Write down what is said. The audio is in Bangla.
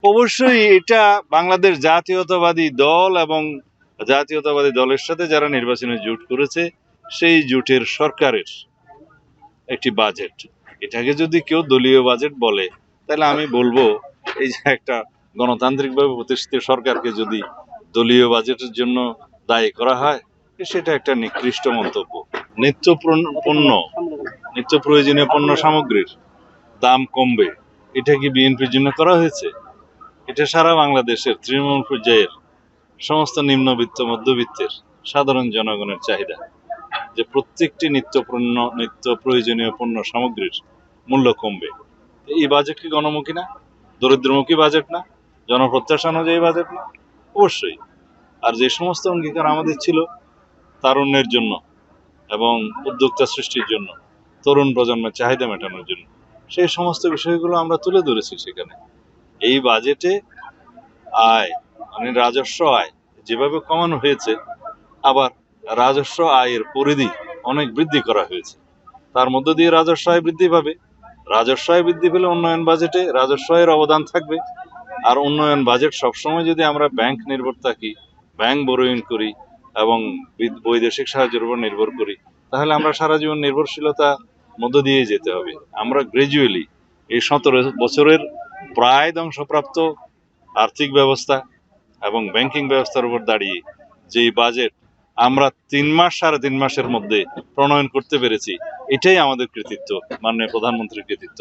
অবশ্যই এটা বাংলাদেশ জাতীয়তাবাদী দল এবং জাতীয়তাবাদী দলের সাথে যারা নির্বাচনে জোট করেছে সেই জোটের সরকারের একটি বাজেট। এটাকে যদি কেউ দলীয় বাজেট বলে তাহলে আমি বলবো এই যে একটা গণতান্ত্রিকভাবে প্রতিষ্ঠিত সরকারকে যদি দলীয় বাজেটের জন্য দায়ী করা হয় সেটা একটা নিকৃষ্ট মন্তব্য। নিত্য প্রয়োজনীয় পণ্য সামগ্রীর দাম কমবে, এটা কি বিএনপির জন্য করা হয়েছে? এটা সারা বাংলাদেশের তৃণমূল পর্যায়ের সমস্ত নিম্নবিত্ত মধ্যবিত্তের সাধারণ জনগণের চাহিদা যে প্রত্যেকটি নিত্য প্রয়োজনীয় পণ্য সামগ্রীর মূল্য কমবে। এই বাজেট কি গণমুখী না? দরিদ্রমুখী বাজেট না? জনপ্রত্যাশা অনুযায়ী বাজেট না? অবশ্যই। আর যে সমস্ত অঙ্গীকার আমাদের ছিল তারুণ্যের জন্য এবং উদ্যোক্তা সৃষ্টির জন্য, তরুণ প্রজন্মের চাহিদা মেটানোর জন্য, সেই সমস্ত বিষয়গুলো আমরা তুলে ধরেছি সেখানে। এই বাজেটে আয় মানে রাজস্ব আয় যেভাবে কমানো হয়েছে, আবার রাজস্ব আয়ের পরিধি অনেক বৃদ্ধি করা হয়েছে। তার মধ্য দিয়ে রাজস্ব আয় বৃদ্ধি পাবে। রাজস্ব আয় বৃদ্ধি পেলে উন্নয়ন বাজেটে রাজস্ব আয়ের অবদান থাকবে। আর উন্নয়ন বাজেট সবসময় যদি আমরা ব্যাংক নির্ভর থাকি, ব্যাংক বরোইং করি এবং বৈদেশিক সাহায্যের উপর নির্ভর করি, তাহলে আমরা সারা জীবন নির্ভরশীলতা মধ্য দিয়ে যেতে হবে। আমরা গ্রাজুয়ালি এই 17 বছরের প্রায় ধ্বংসপ্রাপ্ত আর্থিক ব্যবস্থা এবং ব্যাংকিং ব্যবস্থার উপর দাঁড়িয়ে যে বাজেট আমরা 3 মাস 3.5 মাসের মধ্যে প্রণয়ন করতে পেরেছি, এটাই আমাদের কৃতিত্ব, মাননীয় প্রধানমন্ত্রীর কৃতিত্ব।